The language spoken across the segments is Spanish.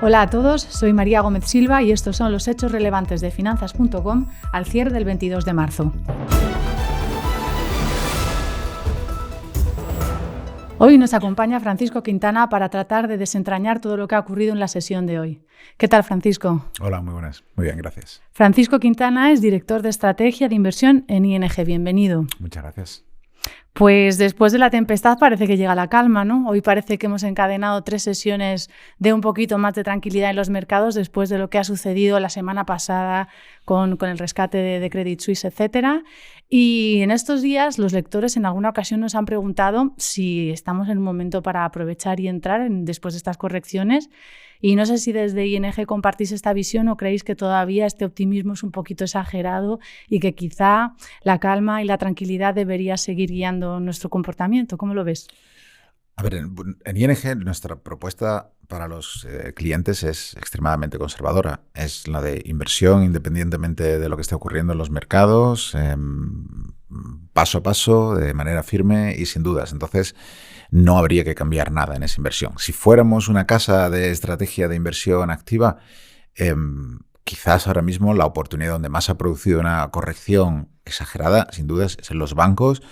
Hola a todos, soy María Gómez Silva y estos son los hechos relevantes de Finanzas.com al cierre del 22 de marzo. Hoy nos acompaña Francisco Quintana para tratar de desentrañar todo lo que ha ocurrido en la sesión de hoy. ¿Qué tal, Francisco? Hola, muy buenas. Muy bien, gracias. Francisco Quintana es director de estrategia de inversión en ING. Bienvenido. Muchas gracias. Pues después de la tempestad parece que llega la calma, ¿no? Hoy parece que hemos encadenado 3 sesiones de un poquito más de tranquilidad en los mercados después de lo que ha sucedido la semana pasada con el rescate de Credit Suisse, etcétera. Y en estos días los lectores en alguna ocasión nos han preguntado si estamos en un momento para aprovechar y entrar después de estas correcciones. Y no sé si desde ING compartís esta visión o creéis que todavía este optimismo es un poquito exagerado y que quizá la calma y la tranquilidad debería seguir guiando nuestro comportamiento. ¿Cómo lo ves? A ver, en ING nuestra propuesta para los clientes es extremadamente conservadora. Es la de inversión independientemente de lo que esté ocurriendo en los mercados, paso a paso, de manera firme y sin dudas. Entonces, no habría que cambiar nada en esa inversión. Si fuéramos una casa de estrategia de inversión activa, quizás ahora mismo la oportunidad donde más ha producido una corrección exagerada, sin dudas, es en los bancos.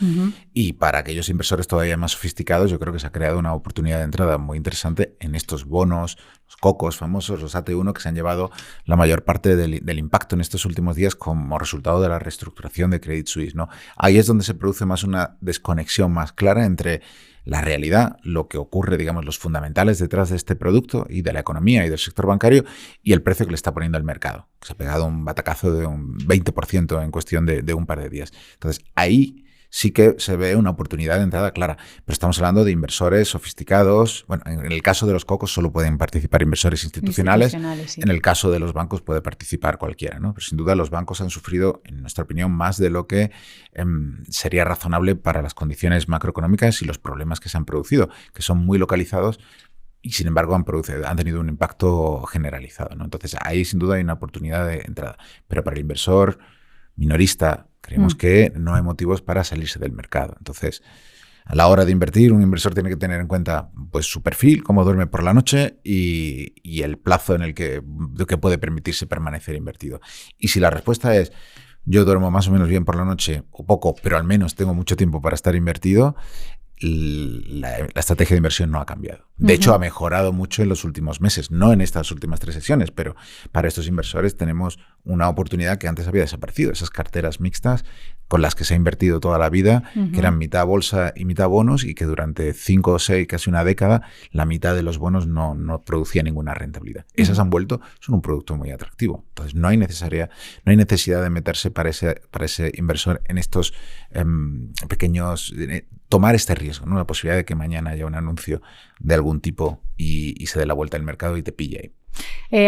Y para aquellos inversores todavía más sofisticados, yo creo que se ha creado una oportunidad de entrada muy interesante en estos bonos, los cocos famosos, los AT1, que se han llevado la mayor parte del impacto en estos últimos días como resultado de la reestructuración de Credit Suisse, ¿no? Ahí es donde se produce más una desconexión más clara entre la realidad, lo que ocurre, digamos, los fundamentales detrás de este producto y de la economía y del sector bancario y el precio que le está poniendo el mercado. Se ha pegado un batacazo de un 20% en cuestión de un par de días. Entonces, ahí sí que se ve una oportunidad de entrada clara. Pero estamos hablando de inversores sofisticados. Bueno, en el caso de los cocos solo pueden participar inversores institucionales. Sí. En el caso de los bancos puede participar cualquiera, ¿no? Pero sin duda los bancos han sufrido, en nuestra opinión, más de lo que sería razonable para las condiciones macroeconómicas y los problemas que se han producido, que son muy localizados y sin embargo han tenido un impacto generalizado, ¿no? Entonces ahí sin duda hay una oportunidad de entrada. Pero para el inversor minorista creemos que no hay motivos para salirse del mercado. Entonces, a la hora de invertir, un inversor tiene que tener en cuenta pues, su perfil, cómo duerme por la noche y el plazo en el que puede permitirse permanecer invertido. Y si la respuesta es yo duermo más o menos bien por la noche o poco, pero al menos tengo mucho tiempo para estar invertido, la estrategia de inversión no ha cambiado. De hecho, ha mejorado mucho en los últimos meses, no en estas últimas 3 sesiones, pero para estos inversores tenemos una oportunidad que antes había desaparecido. Esas carteras mixtas con las que se ha invertido toda la vida, que eran mitad bolsa y mitad bonos y que durante 5 o 6, casi una década, la mitad de los bonos no producía ninguna rentabilidad. Esas han vuelto, son un producto muy atractivo. Entonces, no hay necesidad de meterse para ese inversor en estos pequeños... tomar este riesgo, ¿no? La posibilidad de que mañana haya un anuncio de algún tipo y se dé la vuelta al mercado y te pille ahí.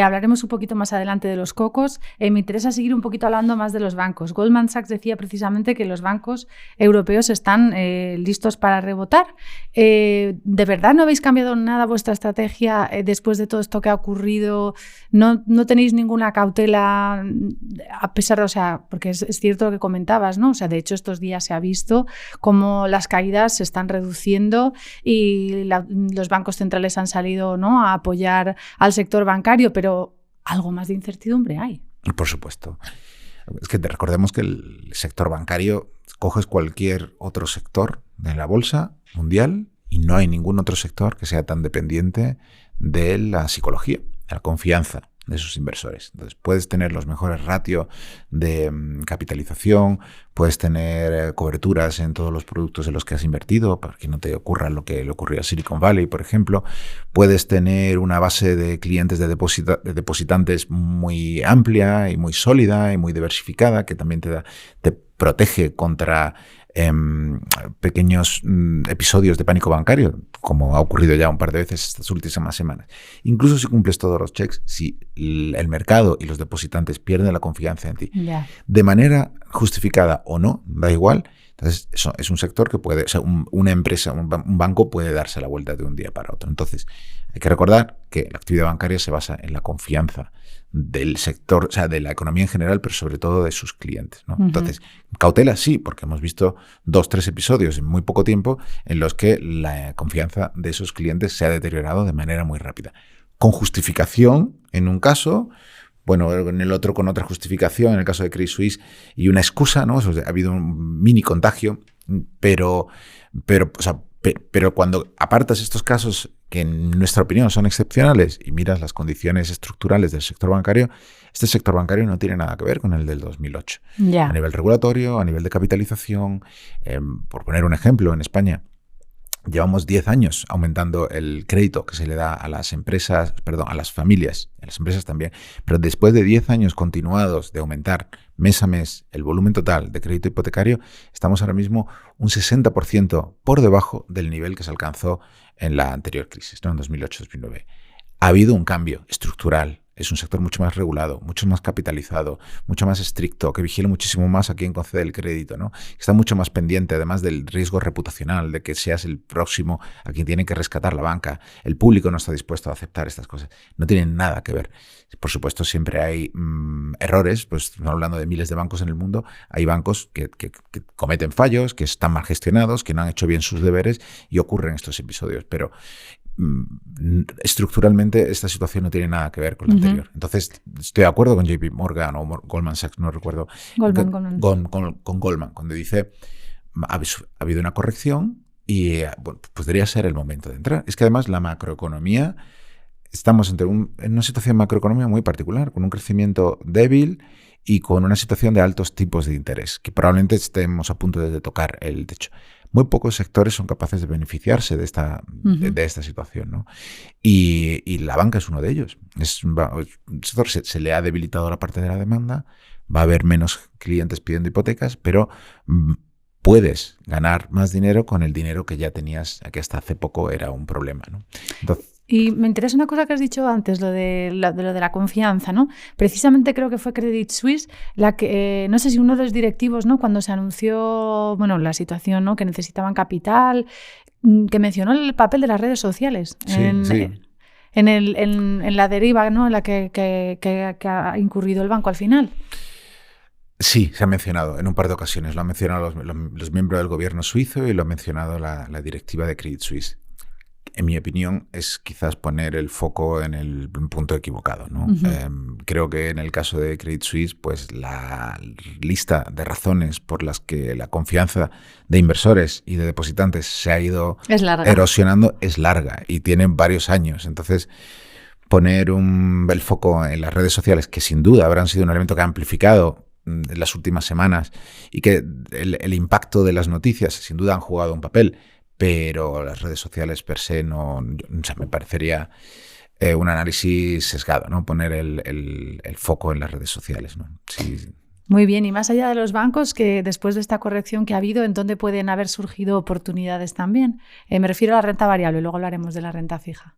Hablaremos un poquito más adelante de los cocos. Me interesa seguir un poquito hablando más de los bancos. Goldman Sachs decía precisamente que los bancos europeos están listos para rebotar. ¿De verdad no habéis cambiado nada vuestra estrategia después de todo esto que ha ocurrido? ¿No tenéis ninguna cautela a pesar de, porque es cierto lo que comentabas, ¿no? De hecho estos días se ha visto cómo las caídas se están reduciendo y los bancos centrales han salido, ¿no?, a apoyar al sector bancario, pero algo más de incertidumbre hay. Por supuesto. Es que recordemos que el sector bancario, coges cualquier otro sector de la bolsa mundial y no hay ningún otro sector que sea tan dependiente de la psicología, de la confianza de sus inversores. Entonces puedes tener los mejores ratios de capitalización, puedes tener coberturas en todos los productos en los que has invertido para que no te ocurra lo que le ocurrió a Silicon Valley, por ejemplo. Puedes tener una base de clientes de depositantes muy amplia y muy sólida y muy diversificada que también te protege contra pequeños episodios de pánico bancario, como ha ocurrido ya un par de veces estas últimas semanas. Incluso si cumples todos los checks, si el mercado y los depositantes pierden la confianza en ti, de manera justificada o no, da igual. Entonces, eso es un sector que puede, una empresa, un banco puede darse la vuelta de un día para otro. Entonces, hay que recordar que la actividad bancaria se basa en la confianza del sector, de la economía en general, pero sobre todo de sus clientes, ¿no? Entonces, cautela sí, porque hemos visto 2, 3 episodios en muy poco tiempo en los que la confianza de esos clientes se ha deteriorado de manera muy rápida. con justificación en un caso, bueno, en el otro con otra justificación, en el caso de Credit Suisse, y una excusa, ¿no? O sea, ha habido un mini contagio, pero cuando apartas estos casos que en nuestra opinión son excepcionales y miras las condiciones estructurales del sector bancario, este sector bancario no tiene nada que ver con el del 2008. Yeah. A nivel regulatorio, a nivel de capitalización, por poner un ejemplo, en España llevamos 10 años aumentando el crédito que se le da a las empresas, perdón, a las familias, a las empresas también, pero después de 10 años continuados de aumentar mes a mes el volumen total de crédito hipotecario, estamos ahora mismo un 60% por debajo del nivel que se alcanzó en la anterior crisis, ¿no? En 2008-2009. Ha habido un cambio estructural. Es un sector mucho más regulado, mucho más capitalizado, mucho más estricto, que vigila muchísimo más a quien concede el crédito, ¿no? Está mucho más pendiente, además del riesgo reputacional, de que seas el próximo a quien tiene que rescatar la banca. El público no está dispuesto a aceptar estas cosas. No tienen nada que ver. Por supuesto, siempre hay errores, pues no hablando de miles de bancos en el mundo, hay bancos que cometen fallos, que están mal gestionados, que no han hecho bien sus deberes y ocurren estos episodios, pero estructuralmente esta situación no tiene nada que ver con la anterior. Entonces, estoy de acuerdo con JP Morgan o Goldman Sachs, no recuerdo. Con Goldman, cuando dice ha habido una corrección y bueno, pues debería ser el momento de entrar. Es que además la macroeconomía, estamos en una situación macroeconómica muy particular, con un crecimiento débil y con una situación de altos tipos de interés, que probablemente estemos a punto de tocar el techo. Muy pocos sectores son capaces de beneficiarse de esta situación, ¿no? Y la banca es uno de ellos. El sector se le ha debilitado la parte de la demanda, va a haber menos clientes pidiendo hipotecas, pero puedes ganar más dinero con el dinero que ya tenías, que hasta hace poco era un problema, ¿no? Entonces, y me interesa una cosa que has dicho antes, lo de la confianza, ¿no? Precisamente creo que fue Credit Suisse la que, no sé si uno de los directivos, ¿no? Cuando se anunció, bueno, la situación, ¿no? Que necesitaban capital, que mencionó el papel de las redes sociales en la deriva, ¿no? En la que ha incurrido el banco al final. Sí, se ha mencionado en un par de ocasiones. Lo han mencionado los miembros del gobierno suizo y lo ha mencionado la directiva de Credit Suisse. En mi opinión, es quizás poner el foco en el punto equivocado, ¿no? Creo que en el caso de Credit Suisse, pues la lista de razones por las que la confianza de inversores y de depositantes se ha ido erosionando es larga y tiene varios años. Entonces, poner el foco en las redes sociales, que sin duda habrán sido un elemento que ha amplificado en las últimas semanas y que el impacto de las noticias sin duda han jugado un papel, pero las redes sociales per se no, o sea, me parecería un análisis sesgado, ¿no? Poner el foco en las redes sociales, ¿no? Sí. Muy bien, y más allá de los bancos, que después de esta corrección que ha habido, ¿en dónde pueden haber surgido oportunidades también? Me refiero a la renta variable, luego hablaremos de la renta fija.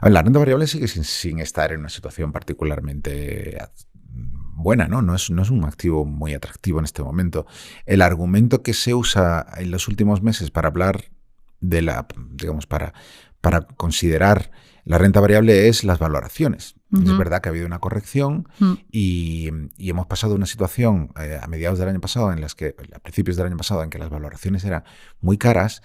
A ver, la renta variable sigue sin estar en una situación particularmente buena, ¿no? No es un activo muy atractivo en este momento. El argumento que se usa en los últimos meses para hablar de para considerar la renta variable es las valoraciones. Es verdad que ha habido una corrección y hemos pasado una situación a mediados del año pasado, a principios del año pasado, en que las valoraciones eran muy caras,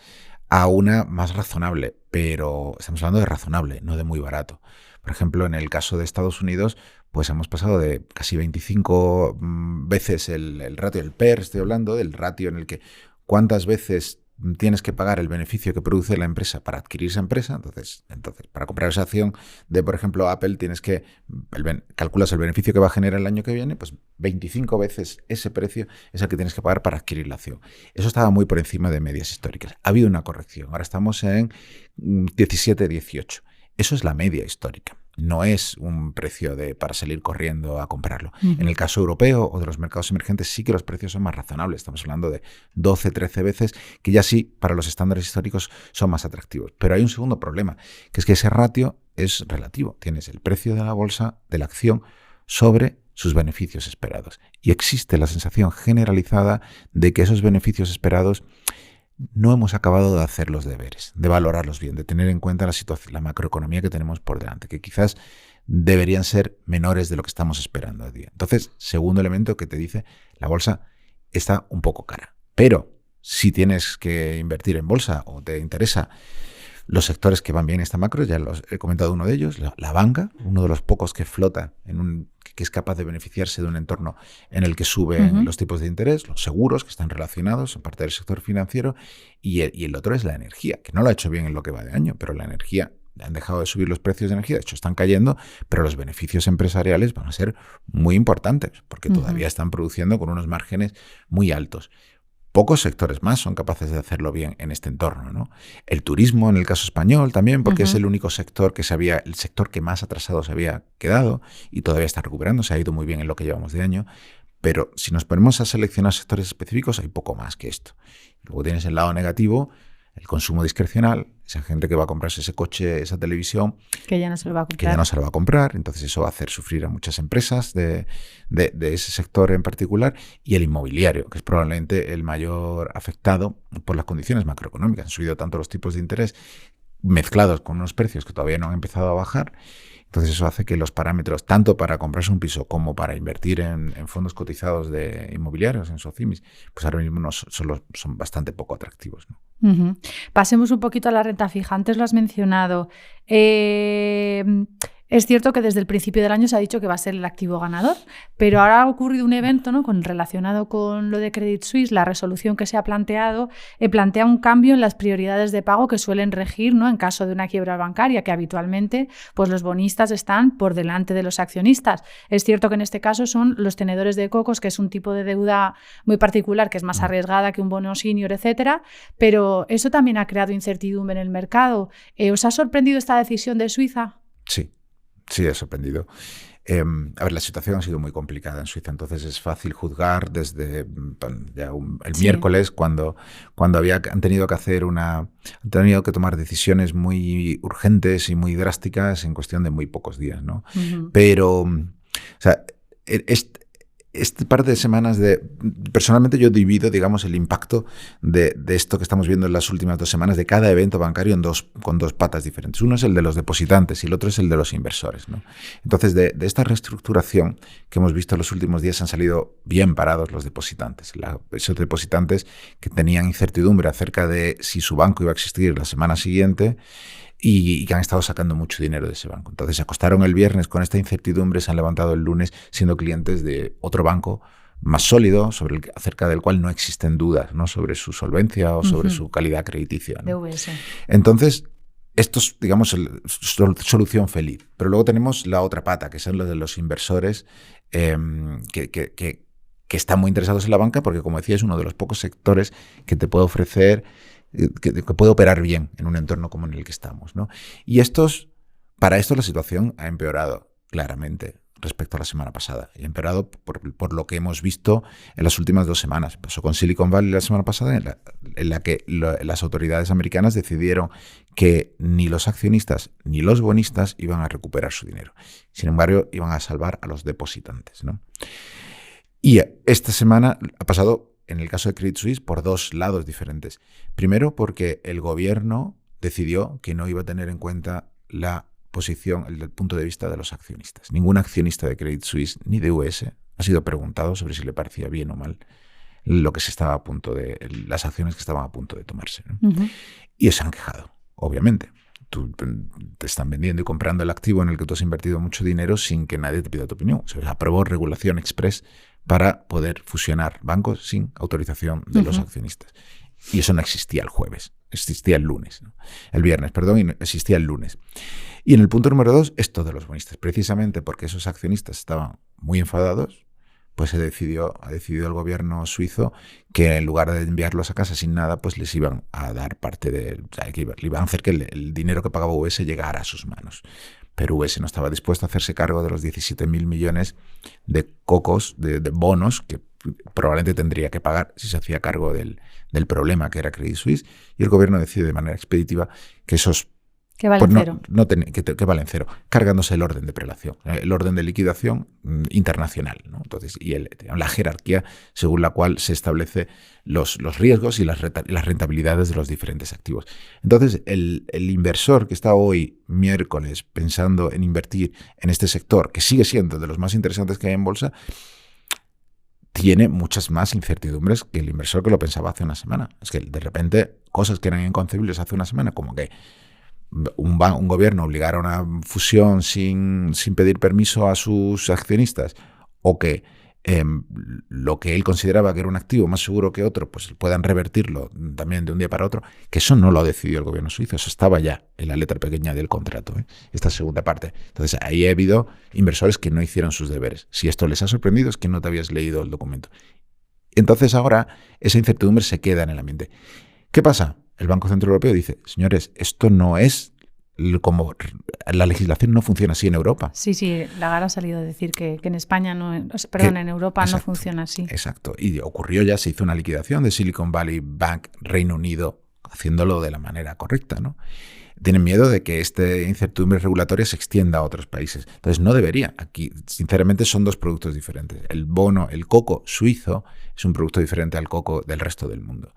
a una más razonable, pero estamos hablando de razonable, no de muy barato. Por ejemplo, en el caso de Estados Unidos, pues hemos pasado de casi 25 veces el ratio del PER, estoy hablando del ratio en el que cuántas veces tienes que pagar el beneficio que produce la empresa para adquirir esa empresa. Entonces para comprar esa acción de, por ejemplo, Apple, calculas el beneficio que va a generar el año que viene, pues 25 veces ese precio es el que tienes que pagar para adquirir la acción. Eso estaba muy por encima de medias históricas. Ha habido una corrección. Ahora estamos en 17, 18. Eso es la media histórica. No es un precio para salir corriendo a comprarlo. En el caso europeo o de los mercados emergentes sí que los precios son más razonables. Estamos hablando de 12, 13 veces, que ya sí, para los estándares históricos son más atractivos. Pero hay un segundo problema, que es que ese ratio es relativo. Tienes el precio de la bolsa, de la acción, sobre sus beneficios esperados. Y existe la sensación generalizada de que esos beneficios esperados no hemos acabado de hacer los deberes, de valorarlos bien, de tener en cuenta la situación, la macroeconomía que tenemos por delante, que quizás deberían ser menores de lo que estamos esperando a día. Entonces, segundo elemento que te dice, la bolsa está un poco cara. Pero si tienes que invertir en bolsa o te interesa Los sectores que van bien en esta macro, ya los he comentado uno de ellos, la banca, uno de los pocos que flota, que es capaz de beneficiarse de un entorno en el que suben los tipos de interés, los seguros que están relacionados en parte del sector financiero, y el otro es la energía, que no lo ha hecho bien en lo que va de año, pero la energía, han dejado de subir los precios de energía, de hecho están cayendo, pero los beneficios empresariales van a ser muy importantes, porque todavía están produciendo con unos márgenes muy altos. Pocos sectores más son capaces de hacerlo bien en este entorno, ¿no? El turismo, en el caso español, también, porque es el único sector el sector que más atrasado se había quedado y todavía está recuperando, se ha ido muy bien en lo que llevamos de año, pero si nos ponemos a seleccionar sectores específicos, hay poco más que esto. Luego tienes el lado negativo, el consumo discrecional, esa gente que va a comprarse ese coche, esa televisión, que ya no se lo va a comprar. Que ya no se lo va a comprar, entonces eso va a hacer sufrir a muchas empresas de ese sector en particular, y el inmobiliario, que es probablemente el mayor afectado por las condiciones macroeconómicas. Han subido tanto los tipos de interés mezclados con unos precios que todavía no han empezado a bajar. Entonces eso hace que los parámetros, tanto para comprarse un piso como para invertir en fondos cotizados de inmobiliarios, en SOCIMIs, pues ahora mismo son bastante poco atractivos, ¿no? Pasemos un poquito a la renta fija. Antes lo has mencionado. Es cierto que desde el principio del año se ha dicho que va a ser el activo ganador, pero ahora ha ocurrido un evento, ¿no?, relacionado con lo de Credit Suisse, la resolución que se ha planteado, plantea un cambio en las prioridades de pago que suelen regir, ¿no?, en caso de una quiebra bancaria, que habitualmente pues, los bonistas están por delante de los accionistas. Es cierto que en este caso son los tenedores de cocos, que es un tipo de deuda muy particular, que es más arriesgada que un bono senior, etcétera, pero eso también ha creado incertidumbre en el mercado. ¿Os ha sorprendido esta decisión de Suiza? Sí, ha sorprendido. A ver, la situación ha sido muy complicada en Suiza, entonces es fácil juzgar desde el miércoles, cuando han tenido que tomar decisiones muy urgentes y muy drásticas en cuestión de muy pocos días, ¿no? Pero, o sea, este par de semanas personalmente yo divido, digamos, el impacto de esto que estamos viendo en las últimas 2 semanas de cada evento bancario con dos patas diferentes. Uno es el de los depositantes y el otro es el de los inversores, ¿no? Entonces, de esta reestructuración que hemos visto en los últimos días han salido bien parados los depositantes. Esos depositantes que tenían incertidumbre acerca de si su banco iba a existir la semana siguiente, y que han estado sacando mucho dinero de ese banco. Entonces se acostaron el viernes con esta incertidumbre, se han levantado el lunes siendo clientes de otro banco más sólido, acerca del cual no existen dudas, ¿no?, sobre su solvencia o sobre su calidad crediticia, ¿no? DWS. Entonces, esto es, digamos, solución feliz. Pero luego tenemos la otra pata, que son los de los inversores que están muy interesados en la banca, porque, como decía, es uno de los pocos sectores que te puede ofrecer, que puede operar bien en un entorno como en el que estamos, ¿no? Y para esto la situación ha empeorado claramente respecto a la semana pasada. Y ha empeorado por lo que hemos visto en las últimas 2 semanas. Pasó con Silicon Valley la semana pasada, en la que las autoridades americanas decidieron que ni los accionistas ni los bonistas iban a recuperar su dinero. Sin embargo, iban a salvar a los depositantes, ¿no? Y esta semana ha pasado, en el caso de Credit Suisse, por 2 lados diferentes. Primero, porque el gobierno decidió que no iba a tener en cuenta la posición, el punto de vista de los accionistas. Ningún accionista de Credit Suisse ni de US ha sido preguntado sobre si le parecía bien o mal las acciones que estaban a punto de tomarse, ¿no? Y se han quejado, obviamente. Tú te están vendiendo y comprando el activo en el que tú has invertido mucho dinero sin que nadie te pida tu opinión. Se aprobó regulación express para poder fusionar bancos sin autorización de los accionistas. Y eso no existía el jueves, existía el lunes, ¿no? El viernes, perdón, y existía el lunes. Y en el punto número 2, esto de los bonistas. Precisamente porque esos accionistas estaban muy enfadados, pues ha decidido el gobierno suizo que en lugar de enviarlos a casa sin nada, pues les iban a dar parte le iban a hacer que el dinero que pagaba US llegara a sus manos. Pero US no estaba dispuesto a hacerse cargo de los 17.000 millones de cocos, de bonos, que probablemente tendría que pagar si se hacía cargo del problema que era Credit Suisse, y el gobierno decide de manera expeditiva que esos que valen cero. Que valen cero, cargándose el orden de prelación, el orden de liquidación internacional, ¿no? Entonces, y la jerarquía según la cual se establece los riesgos y las rentabilidades de los diferentes activos. Entonces, el inversor que está hoy, miércoles, pensando en invertir en este sector, que sigue siendo de los más interesantes que hay en bolsa, tiene muchas más incertidumbres que el inversor que lo pensaba hace una semana. Es que de repente cosas que eran inconcebibles hace una semana, como que un gobierno obligara a una fusión sin pedir permiso a sus accionistas, o que lo que él consideraba que era un activo más seguro que otro, pues puedan revertirlo también de un día para otro, que eso no lo decidió el gobierno suizo, eso estaba ya en la letra pequeña del contrato, esta segunda parte. Entonces ahí ha habido inversores que no hicieron sus deberes. Si esto les ha sorprendido es que no te habías leído el documento. Entonces ahora esa incertidumbre se queda en el ambiente. ¿Qué pasa? El Banco Central Europeo dice, señores, esto no es como la legislación no funciona así en Europa. Sí, Lagarde ha salido a decir que en España en Europa exacto, no funciona así. Exacto. Y ocurrió ya, se hizo una liquidación de Silicon Valley Bank Reino Unido, haciéndolo de la manera correcta, ¿no? Tienen miedo de que esta incertidumbre regulatoria se extienda a otros países. Entonces no debería. Aquí, sinceramente, son dos productos diferentes. El coco suizo es un producto diferente al coco del resto del mundo.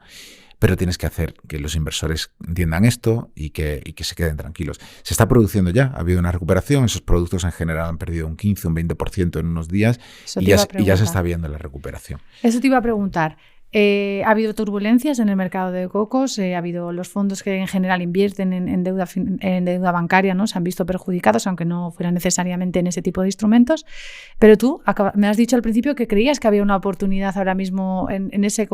Pero tienes que hacer que los inversores entiendan esto y que se queden tranquilos. Se está produciendo ya, ha habido una recuperación, esos productos en general han perdido un 15, un 20% en unos días y ya se está viendo la recuperación. Eso te iba a preguntar. Ha habido turbulencias en el mercado de cocos, ha habido los fondos que en general invierten en deuda bancaria, ¿no? Se han visto perjudicados, aunque no fuera necesariamente en ese tipo de instrumentos. Pero tú me has dicho al principio que creías que había una oportunidad ahora mismo en ese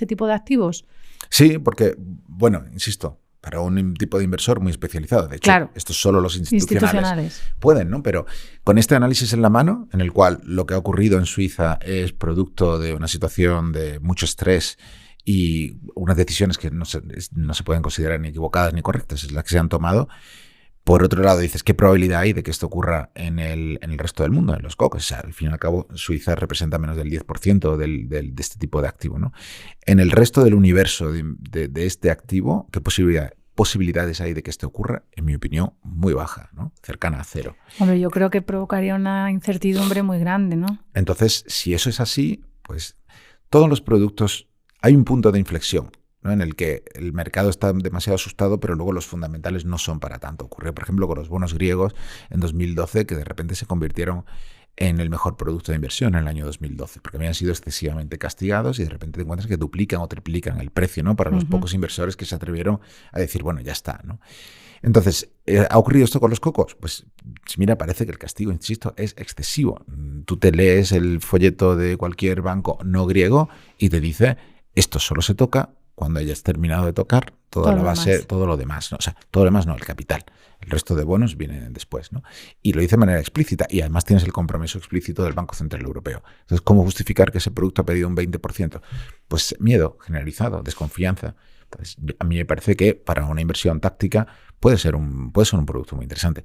tipo de activos. Sí, porque, bueno, insisto, para un tipo de inversor muy especializado. De hecho, claro, estos solo los institucionales pueden, ¿no? Pero con este análisis en la mano, en el cual lo que ha ocurrido en Suiza es producto de una situación de mucho estrés y unas decisiones que no se pueden considerar ni equivocadas ni correctas, es las que se han tomado. Por otro lado, dices, ¿qué probabilidad hay de que esto ocurra en el resto del mundo, en los cocos? O sea, al fin y al cabo, Suiza representa menos del 10% de este tipo de activo, ¿no? En el resto del universo de este activo, ¿qué posibilidades hay de que esto ocurra? En mi opinión, muy baja, ¿no? Cercana a cero. Hombre, yo creo que provocaría una incertidumbre muy grande, ¿no? Entonces, si eso es así, pues todos los productos, hay un punto de inflexión, ¿no? En el que el mercado está demasiado asustado, pero luego los fundamentales no son para tanto. Ocurrió, por ejemplo, con los bonos griegos en 2012, que de repente se convirtieron en el mejor producto de inversión en el año 2012, porque habían sido excesivamente castigados y de repente te encuentras que duplican o triplican el precio, ¿no? Para los pocos inversores que se atrevieron a decir, bueno, ya está, ¿no? Entonces, ¿ha ocurrido esto con los cocos? Pues mira, parece que el castigo, insisto, es excesivo. Tú te lees el folleto de cualquier banco no griego y te dice, esto solo se toca cuando hayas terminado de tocar toda la base, todo lo demás, ¿no? O sea, todo lo demás no, el capital. El resto de bonos vienen después, ¿no? Y lo dice de manera explícita. Y además tienes el compromiso explícito del Banco Central Europeo. Entonces, ¿cómo justificar que ese producto ha pedido un 20%? Pues miedo generalizado, desconfianza. Entonces, a mí me parece que para una inversión táctica puede ser un producto muy interesante.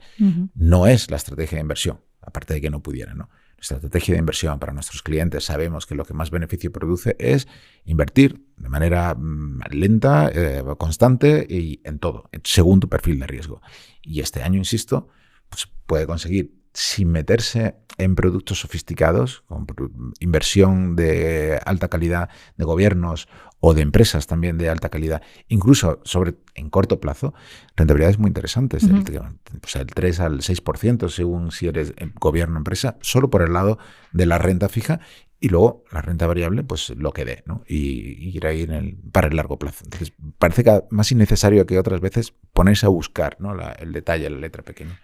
No es la estrategia de inversión, aparte de que no pudiera, ¿no? Nuestra estrategia de inversión para nuestros clientes, sabemos que lo que más beneficio produce es invertir de manera lenta, constante y en todo, según tu perfil de riesgo. Y este año, insisto, pues puede conseguir, sin meterse en productos sofisticados, con inversión de alta calidad de gobiernos o de empresas también de alta calidad, incluso en corto plazo, rentabilidades muy interesantes, del 3 al 6%, según si eres gobierno o empresa, solo por el lado de la renta fija, y luego la renta variable, pues lo que dé, ¿no? Y ir ahí para el largo plazo. Entonces, parece que más innecesario que otras veces ponerse a buscar, ¿no? El detalle, la letra pequeña.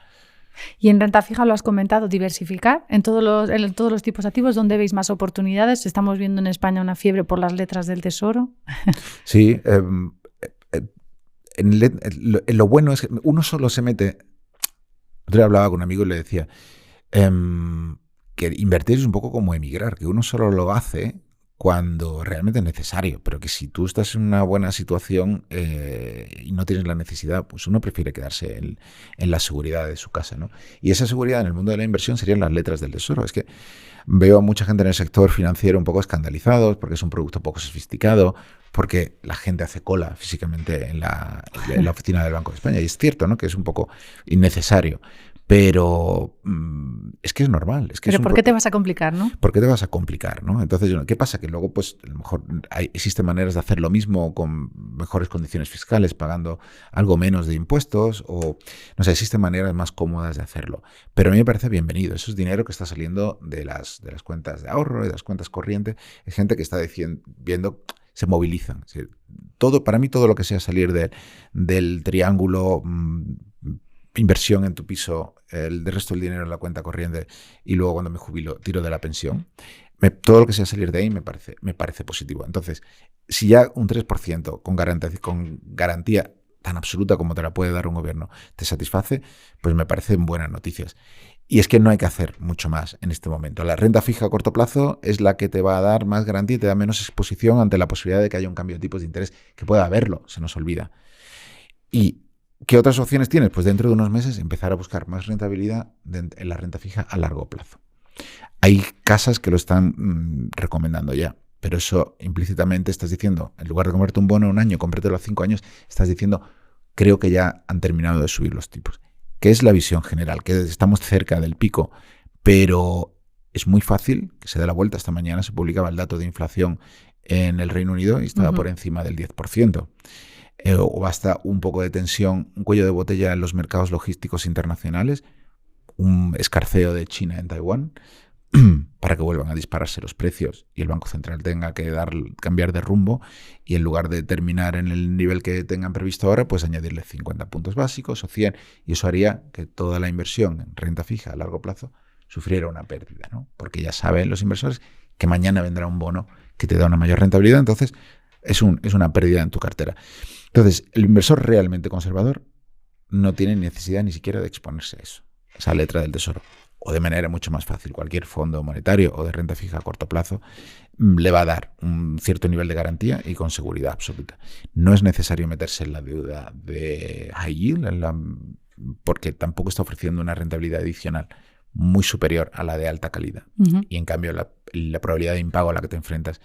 Y en renta fija lo has comentado, diversificar en todos los tipos activos. ¿Dónde veis más oportunidades? Estamos viendo en España una fiebre por las letras del Tesoro. Sí, lo bueno es que uno solo se mete. Yo hablaba con un amigo y le decía que invertir es un poco como emigrar, que uno solo lo hace cuando realmente es necesario, pero que si tú estás en una buena situación y no tienes la necesidad, pues uno prefiere quedarse en la seguridad de su casa, ¿no? Y esa seguridad en el mundo de la inversión serían las letras del Tesoro. Es que veo a mucha gente en el sector financiero un poco escandalizados porque es un producto poco sofisticado, porque la gente hace cola físicamente en la oficina del Banco de España. Y es cierto, ¿no? Que es un poco innecesario. Pero es que es normal. Pero ¿por qué te vas a complicar, no? ¿Por qué te vas a complicar, no? Entonces, ¿qué pasa? Que luego, pues, a lo mejor existen maneras de hacer lo mismo con mejores condiciones fiscales, pagando algo menos de impuestos, o, no sé, existen maneras más cómodas de hacerlo. Pero a mí me parece bienvenido. Eso es dinero que está saliendo de las cuentas de ahorro y de las cuentas corrientes. Es gente que está viendo, se movilizan. Para mí todo lo que sea salir del triángulo inversión en tu piso, el resto del dinero en la cuenta corriente y luego cuando me jubilo tiro de la pensión, todo lo que sea salir de ahí me parece positivo. Entonces, si ya un 3% con garantía tan absoluta como te la puede dar un gobierno te satisface, pues me parecen buenas noticias. Y es que no hay que hacer mucho más en este momento. La renta fija a corto plazo es la que te va a dar más garantía y te da menos exposición ante la posibilidad de que haya un cambio de tipos de interés, que pueda haberlo, se nos olvida. ¿Y qué otras opciones tienes? Pues dentro de unos meses empezar a buscar más rentabilidad en la renta fija a largo plazo. Hay casas que lo están recomendando ya, pero eso implícitamente estás diciendo, en lugar de comprarte un bono un año, cómpratelo a 5 años, estás diciendo, creo que ya han terminado de subir los tipos. Que es la visión general, que estamos cerca del pico, pero es muy fácil que se dé la vuelta. Esta mañana se publicaba el dato de inflación en el Reino Unido y estaba por encima del 10%. O basta un poco de tensión, un cuello de botella en los mercados logísticos internacionales, un escarceo de China en Taiwán, para que vuelvan a dispararse los precios y el Banco Central tenga que cambiar de rumbo y en lugar de terminar en el nivel que tengan previsto ahora, pues añadirle 50 puntos básicos o 100, y eso haría que toda la inversión en renta fija a largo plazo sufriera una pérdida, ¿no? Porque ya saben los inversores que mañana vendrá un bono que te da una mayor rentabilidad, entonces es una pérdida en tu cartera. Entonces, el inversor realmente conservador no tiene necesidad ni siquiera de exponerse a eso, esa letra del tesoro. O de manera mucho más fácil, cualquier fondo monetario o de renta fija a corto plazo le va a dar un cierto nivel de garantía y con seguridad absoluta. No es necesario meterse en la deuda de high yield, porque tampoco está ofreciendo una rentabilidad adicional muy superior a la de alta calidad. Y en cambio la probabilidad de impago a la que te enfrentas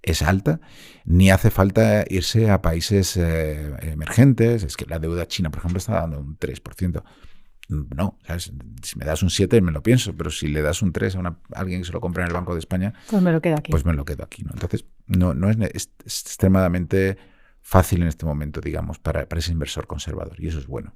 es alta, ni hace falta irse a países emergentes. Es que la deuda china, por ejemplo, está dando un 3%. No, ¿sabes? Si me das un 7 me lo pienso, pero si le das un 3 a alguien que se lo compra en el Banco de España, pues me lo quedo aquí. Pues me lo quedo aquí, ¿no? Entonces, no es extremadamente fácil en este momento, digamos, para ese inversor conservador, y eso es bueno.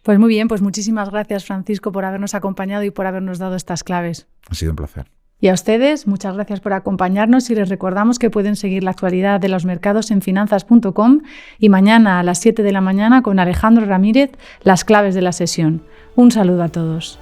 Pues muy bien, pues muchísimas gracias, Francisco, por habernos acompañado y por habernos dado estas claves. Ha sido un placer. Y a ustedes, muchas gracias por acompañarnos y les recordamos que pueden seguir la actualidad de los mercados en finanzas.com y mañana a las 7 de la mañana con Alejandro Ramírez, las claves de la sesión. Un saludo a todos.